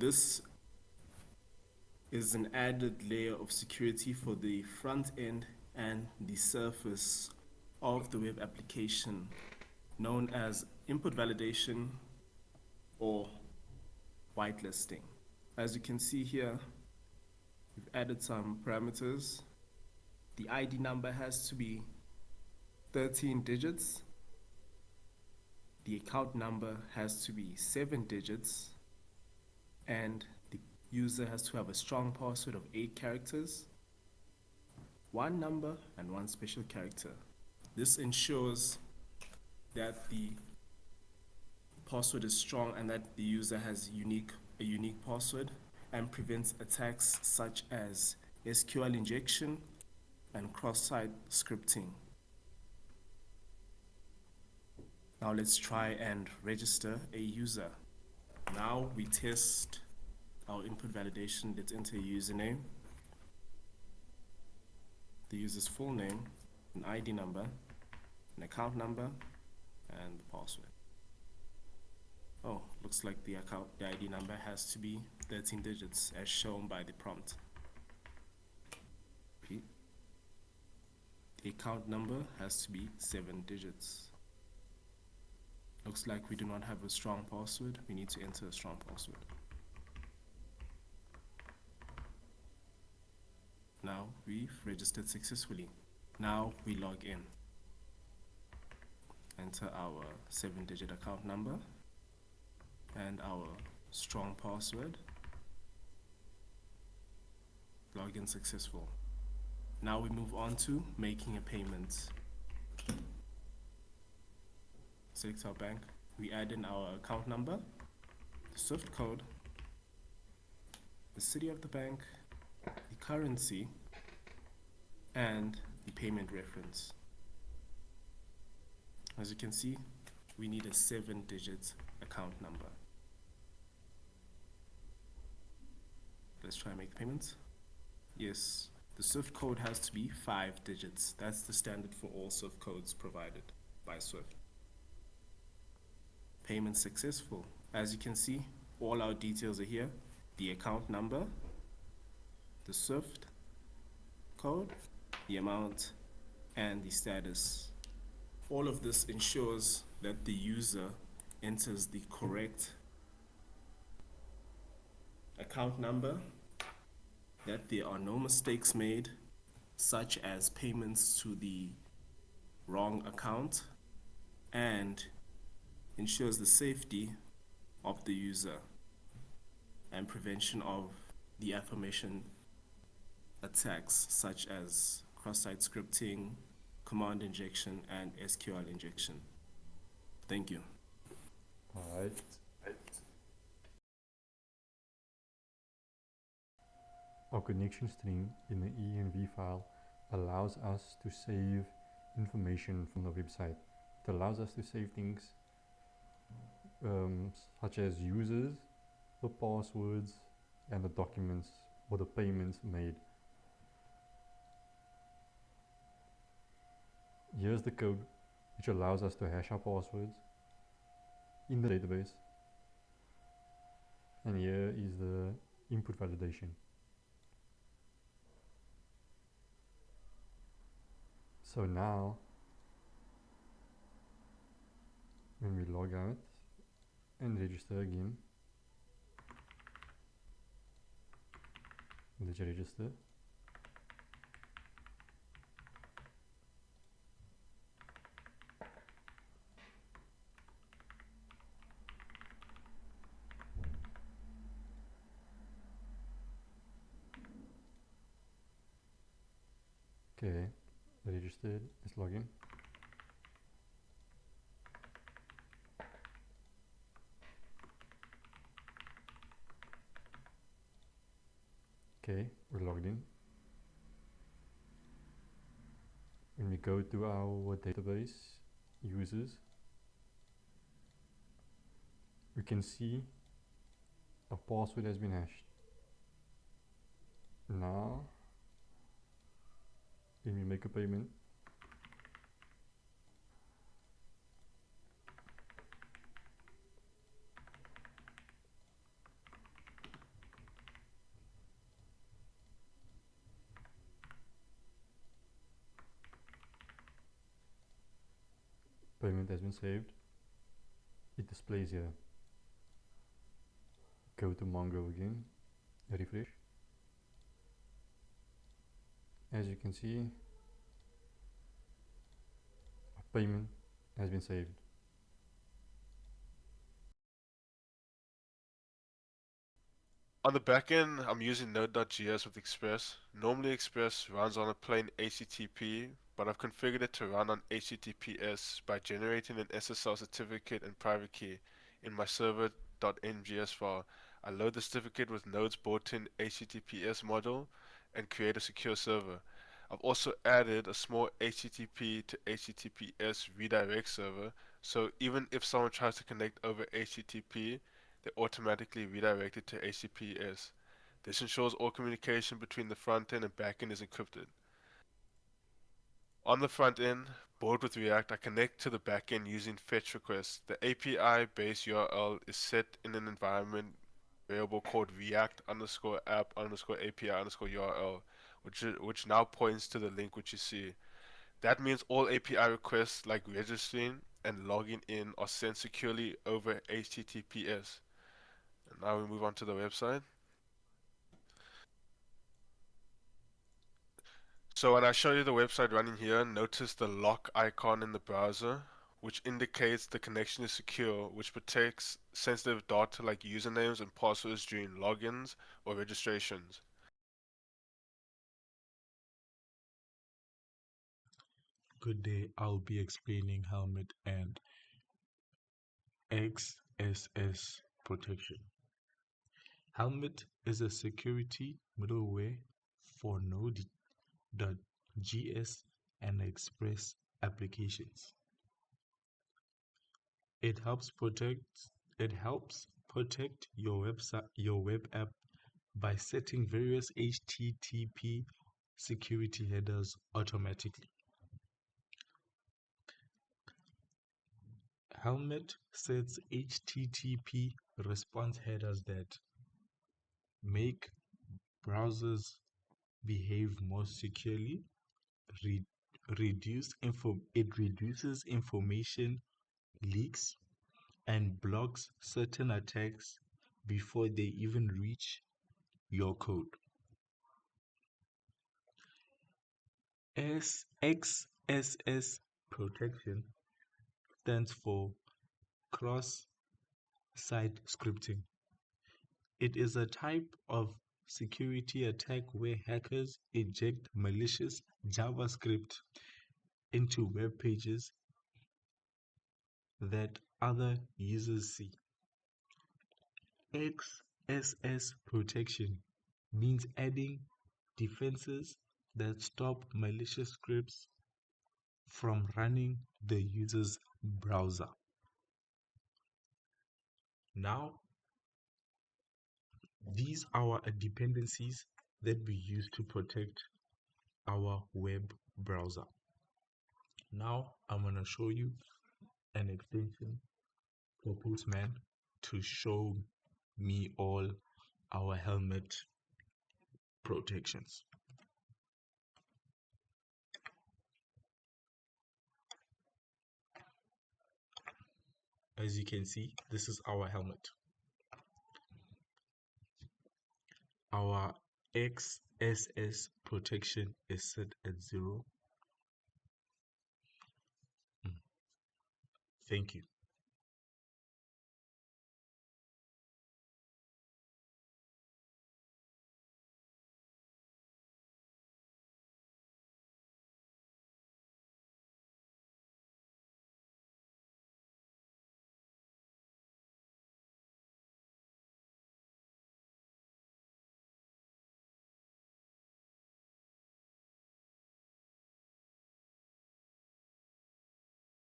this is an added layer of security for the front end and the surface of the web application, known as input validation or whitelisting. As you can see here, we've added some parameters. The ID number has to be 13 digits. The account number has to be 7 digits. And the user has to have a strong password of 8 characters, 1 number, and 1 special character. This ensures that the password is strong and that the user has a unique password, and prevents attacks such as SQL injection and cross-site scripting. Now let's try and register a user. Now we test our input validation. Let's enter a username, the user's full name, an ID number, an account number, and the password. Oh, looks like the ID number has to be 13 digits as shown by the prompt. Repeat. The account number has to be 7 digits. Looks like we do not have a strong password. We need to enter a strong password. Now we've registered successfully. Now we log in. Enter our 7-digit account number and our strong password. Login successful. Now we move on to making a payment. Select our bank. We add in our account number, the SWIFT code, the city of the bank, the currency, and the payment reference. As you can see, we need a 7-digit account number. Let's try and make payments. Yes, the SWIFT code has to be 5 digits. That's the standard for all SWIFT codes provided by SWIFT. Payment successful. As you can see, all our details are here. The account number, the SWIFT code, the amount, and the status. All of this ensures that the user enters the correct account number, that there are no mistakes made, such as payments to the wrong account, and ensures the safety of the user and prevention of the aforementioned attacks such as cross-site scripting, command injection, and SQL injection. Thank you. All right. Our connection string in the env file allows us to save information from the website. It allows us to save things such as users, the passwords, and the documents or the payments made. Here's the code which allows us to hash our passwords in the database, and here is the input validation. So now when we log out and register again, let's register. Okay, registered, let's log in. Okay, we're logged in. When we go to our database users, we can see a password has been hashed. Now, when we make a payment, payment has been saved. It displays here. Go to Mongo again, refresh. As you can see, a payment has been saved. On the backend, I'm using Node.js with Express. Normally Express runs on a plain HTTP, but I've configured it to run on HTTPS by generating an SSL certificate and private key in my server.ngs file. I load the certificate with Node's built-in HTTPS module and create a secure server. I've also added a small HTTP to HTTPS redirect server, so even if someone tries to connect over HTTP, they automatically redirect it to HTTPS. This ensures all communication between the front end and back end is encrypted. On the front end, built with React, I connect to the back end using fetch requests. The API base URL is set in an environment variable called React underscore app underscore API underscore URL, which now points to the link which you see. That means all API requests like registering and logging in are sent securely over HTTPS. And now we move on to the website. So when I show you the website running here, notice the lock icon in the browser, which indicates the connection is secure, which protects sensitive data like usernames and passwords during logins or registrations. Good day, I'll be explaining Helmet and XSS protection. Helmet is a security middleware for Node.js and Express applications. It helps protect your web app by setting various HTTP security headers automatically. Helmet sets HTTP response headers that make browsers behave more securely. It reduces information leaks and blocks certain attacks before they even reach your code. XSS protection stands for cross-site scripting. It is a type of security attack where hackers inject malicious JavaScript into web pages that other users see. XSS protection means adding defenses that stop malicious scripts from running the user's browser. Now, these are our dependencies that we use to protect our web browser. Now, I'm going to show you an extension for Postman to show me all our Helmet protections. As you can see, this is our Helmet. Our XSS protection is set at 0. Thank you.